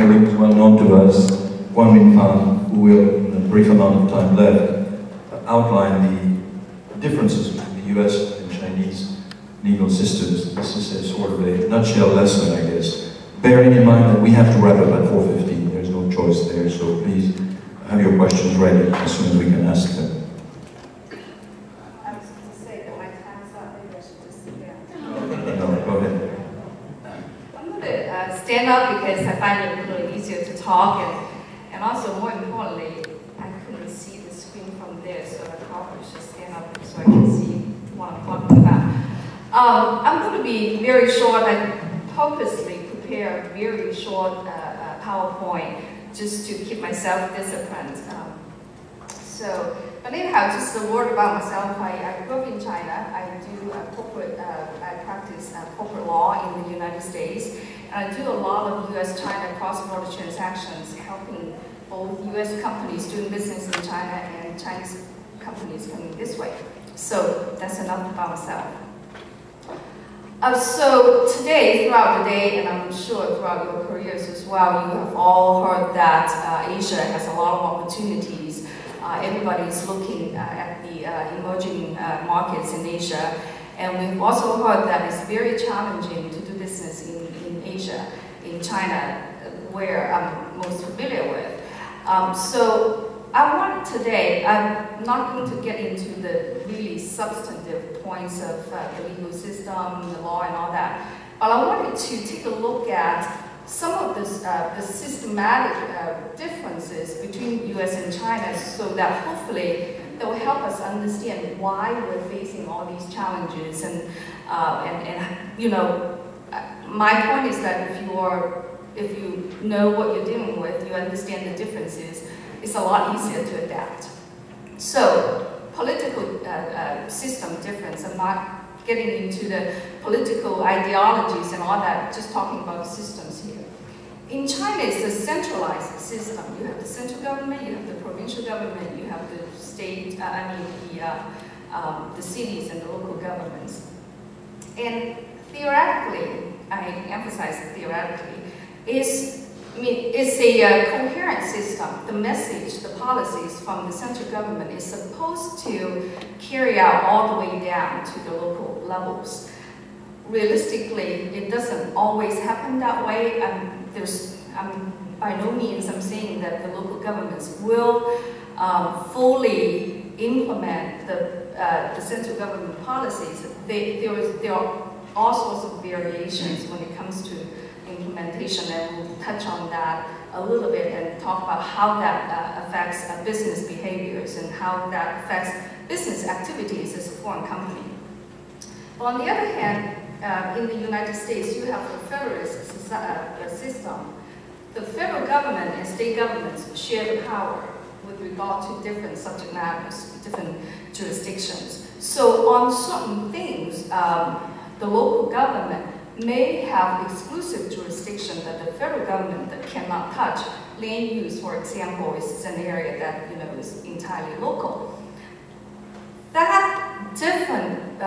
colleagues well known to us, Guan Minfang, who will, in a brief amount of time left, outline the differences between the US and Chinese legal systems. This is a sort of a nutshell lesson, I guess. Bearing in mind that we have to wrap up at 4:15, there's no choice there, so please have your questions ready as soon as we can ask them. I was going to say that my time's up, maybe I should just sit down. No, go ahead. I'm going to stand up because I find it a little easier to talk, and also more importantly, I couldn't see the screen from there, so I probably should stand up so I can see what I'm talking about. I'm going to be very short. I purposely prepared a very short PowerPoint just to keep myself disciplined. But anyhow, just a word about myself. I grew up in China. I do I practice corporate law in the United States. And I do a lot of US-China cross-border transactions, helping both US companies doing business in China and Chinese companies coming this way. So that's enough about myself. So today, throughout the day, and I'm sure throughout your careers as well, you have all heard that Asia has a lot of opportunities. Everybody's looking at the emerging markets in Asia. And we've also heard that it's very challenging to do business in Asia, in China, where I'm most familiar with. So I want today, I'm not going to get into the really substantive points of the legal system, the law and all that, but I wanted to take a look at some of the systematic differences between US and China so that hopefully that will help us understand why we're facing all these challenges. And you know, my point is that if you know what you're dealing with, you understand the differences, it's a lot easier to adapt. So, political system difference, I'm not getting into the political ideologies and all that, just talking about systems here. In China, it's a centralized system. You have the central government, you have the provincial government, you have the state, the cities and the local governments. And theoretically, I emphasize theoretically, it's a coherent system. The message, the policies from the central government is supposed to carry out all the way down to the local levels. Realistically, it doesn't always happen that way. By no means I'm saying that the local governments will fully implement the central government policies. There are all sorts of variations when it comes to implementation, and we'll touch on that a little bit and talk about how that affects business behaviors and how that affects business activities as a foreign company. But on the other hand, in the United States, you have a federalist system. The federal government and state governments share the power with regard to different subject matters, different jurisdictions. So on certain things, the local government may have exclusive jurisdiction that the federal government cannot touch. Land use, for example, is an area that is entirely local. That different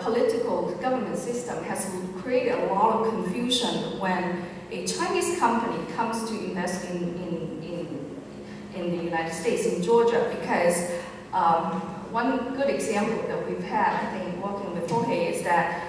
political government system has created a lot of confusion when a Chinese company comes to invest in the United States, in Georgia, because one good example that we've had, I think, working with Jorge, is that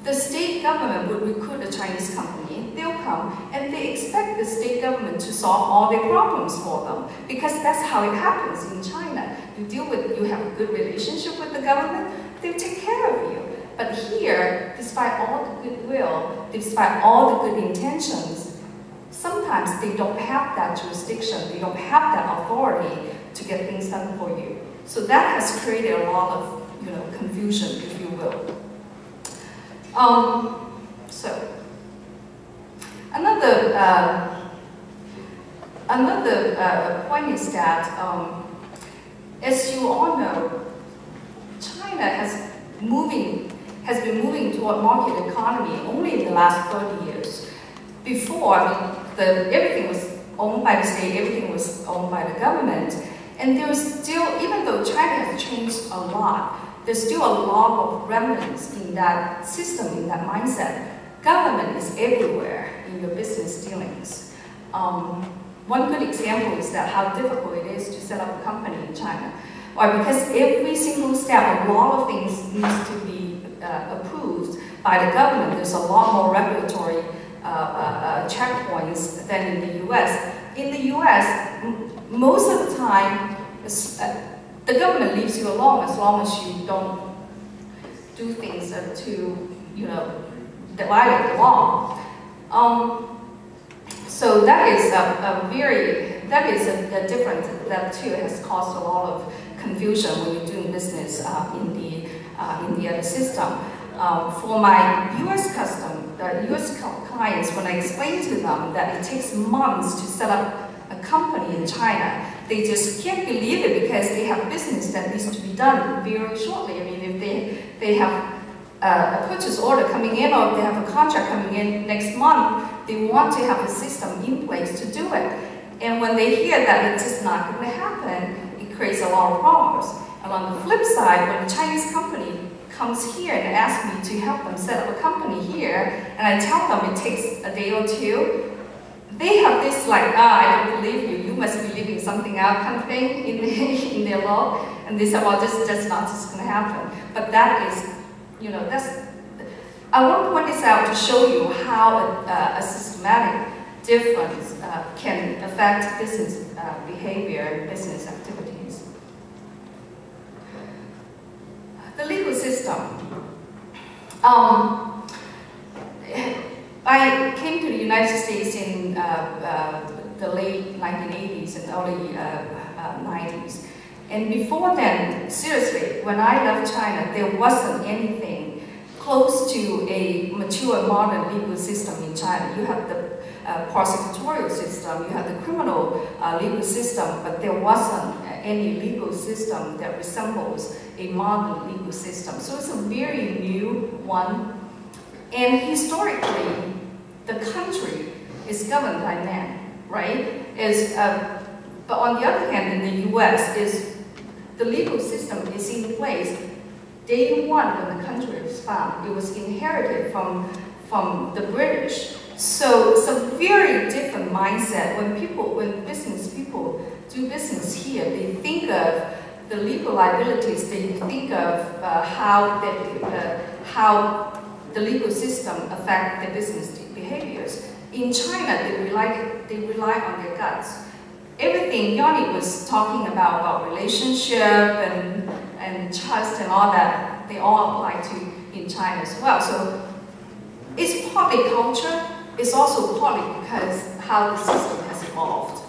the state government would recruit a Chinese company, they'll come, and they expect the state government to solve all their problems for them, because that's how it happens in China. You have a good relationship with the government, they'll take care of you. But here, despite all the goodwill, despite all the good intentions, sometimes they don't have that jurisdiction, they don't have that authority to get things done for you. So that has created a lot of confusion, if you will. So another point is that, as you all know, China has been moving toward market economy only in the last 30 years. Before, everything was owned by the state, everything was owned by the government, and there is still, even though China has changed a lot, there's still a lot of remnants in that system, in that mindset. Government is everywhere in your business dealings. One good example is that how difficult it is to set up a company in China. Why? Because every single step, a lot of things needs to be approved by the government. There's a lot more regulatory checkpoints than in the US. In the US, most of the time, the government leaves you alone as long as you don't do things to, violate the law. So that is a difference that too has caused a lot of confusion when you're doing business in the other system. For my US US clients, when I explain to them that it takes months to set up a company in China, they just can't believe it because they have business that needs to be done very shortly. I mean, if they have a purchase order coming in or if they have a contract coming in next month, they want to have a system in place to do it. And when they hear that it's just not going to happen, it creates a lot of problems. And on the flip side, when a Chinese company comes here and asks me to help them set up a company here, and I tell them it takes a day or two, they have this like, I don't believe you, you must be leaving something out kind of thing in their law. And they say, well, that's not just going to happen. But that is, I want to point this out to show you how a systematic difference can affect business behavior and business activities. The legal system. I came to the United States in the late 1980s and early 90s. And before then, seriously, when I left China, there wasn't anything close to a mature modern legal system in China. You have the prosecutorial system, you have the criminal legal system, but there wasn't any legal system that resembles a modern legal system. So it's a very new one. And historically, the country is governed by men, right? But on the other hand, in the US, the legal system is in place. Day one, when the country was founded, it was inherited from the British. So it's a very different mindset. When business people do business here, they think of the legal liabilities. They think of how the legal system affect their business behaviors. In China, they rely on their guts. Everything Yanni was talking about relationship and trust and all that, they all apply to in China as well. So it's partly culture, it's also partly because how the system has evolved.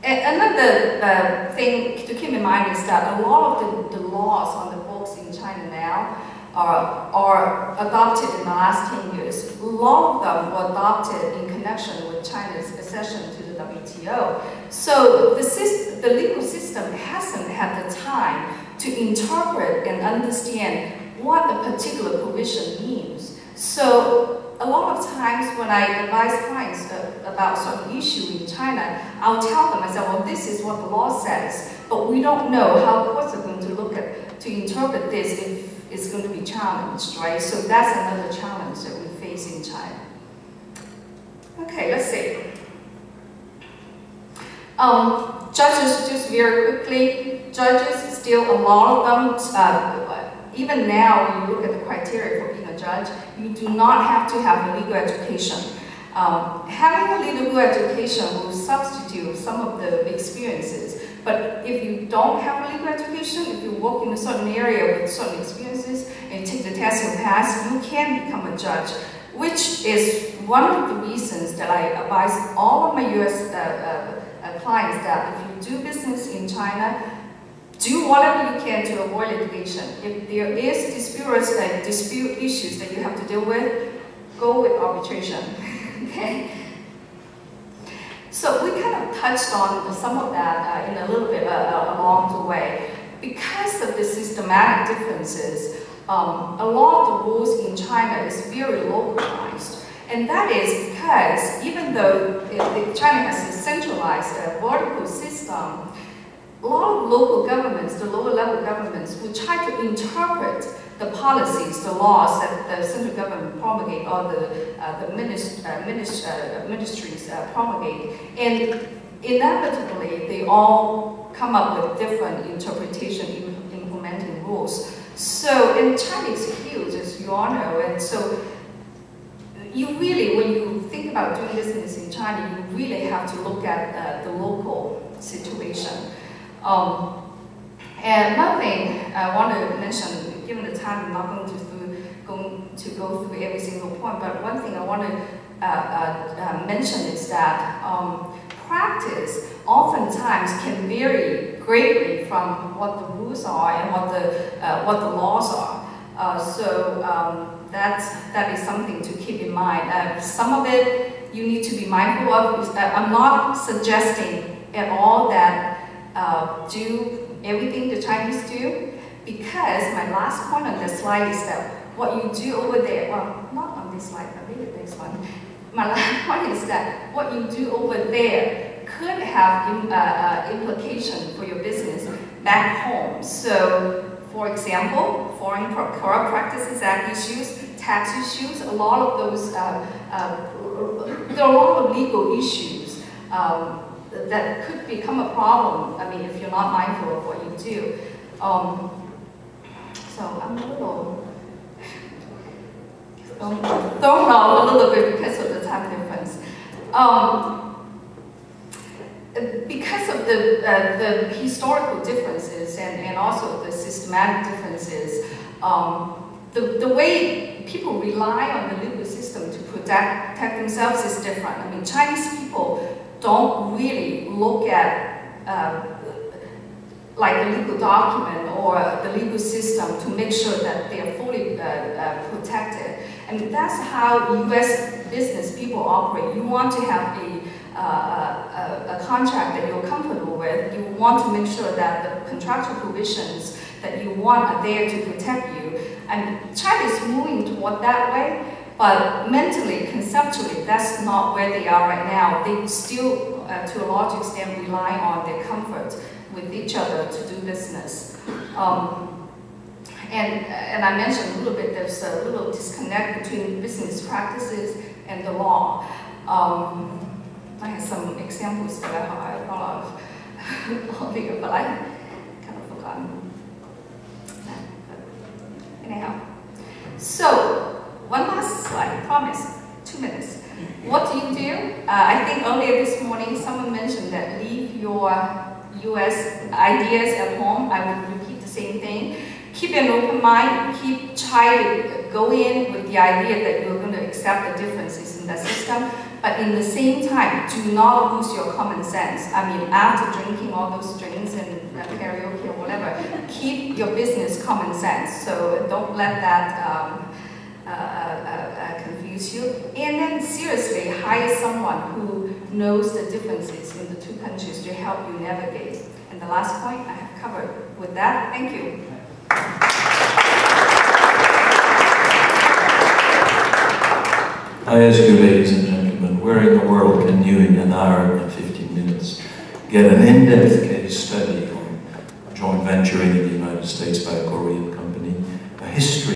Another thing to keep in mind is that a lot of the laws on the books in China now are adopted in the last 10 years. A lot of them were adopted in connection with China's accession to the WTO. So the legal system hasn't had the time to interpret and understand what a particular provision means. So a lot of times when I advise clients about some issue in China, I'll tell them, I say, well, this is what the law says, but we don't know how courts are going to look at to interpret this if it's going to be challenged, right? So that's another challenge that we face in China. Okay, let's see. Judges, just very quickly, judges, still a lot of them, even now when you look at the criteria for being a judge, you do not have to have a legal education. Having a legal education will substitute some of the experiences, but if you don't have a legal education, if you work in a certain area with certain experiences and you take the test and pass, you can become a judge, which is one of the reasons that I advise all of my US clients that if you do business in China, do whatever you can to avoid litigation. If there is dispute issues that you have to deal with, go with arbitration. Okay. So we kind of touched on some of that in a little bit along the way. Because of the systematic differences, a lot of the rules in China is very localized. And that is because even though China has a centralized vertical system, a lot of local governments, the lower level governments, will try to interpret the policies, the laws that the central government promulgate or the ministries promulgate. And inevitably, they all come up with different interpretation in implementing rules. So, and China is huge, as you all know, and so you really, when you think about doing business in China, you really have to look at the local situation. And another thing I want to mention, given the time, I'm not going to go through every single point, but one thing I want to mention is that practice oftentimes can vary greatly from what the rules are and what the laws are. That is something to keep in mind. Some of it you need to be mindful of. I'm not suggesting at all that do everything the Chinese do, because my last point on this slide is that what you do over there, well, not on this slide, but maybe the next one. My last point is that what you do over there could have implication for your business back home. So, for example, Foreign Corrupt Practices Act issues, tax issues, a lot of those, there are a lot of legal issues that could become a problem, I mean, if you're not mindful of what you do. So I'm a little thrown off a little bit because of the time difference. Because of the historical differences and also the systematic differences, the way people rely on the legal system to protect themselves is different. I mean, Chinese people don't really look at like the legal document or the legal system to make sure that they are fully protected. And that's how US business people operate. You want to have a contract that you're comfortable with. You want to make sure that the contractual provisions that you want are there to protect you. And China is moving toward that way, but mentally, conceptually, that's not where they are right now. They still, to a large extent, rely on their comfort with each other to do business. And I mentioned a little bit, there's a little disconnect between business practices and the law. I have some examples that I thought of earlier, but I kind of forgotten. Anyhow, so one last slide, I promise, 2 minutes. What do you do? I think earlier this morning someone mentioned that leave your US ideas at home. I would repeat the same thing. Keep an open mind, try to go in with the idea that you're going to accept the differences in the system, but in the same time, do not lose your common sense. I mean, after drinking all those drinks and karaoke or whatever, keep your business common sense. So don't let that confuse you. And then seriously, hire someone who knows the differences in the two countries to help you navigate. And the last point I have covered. With that, thank you. I ask you, ladies and gentlemen, where in the world can you, in an hour and 15 minutes, get an in-depth case study on joint venturing in the United States by a Korean company, a history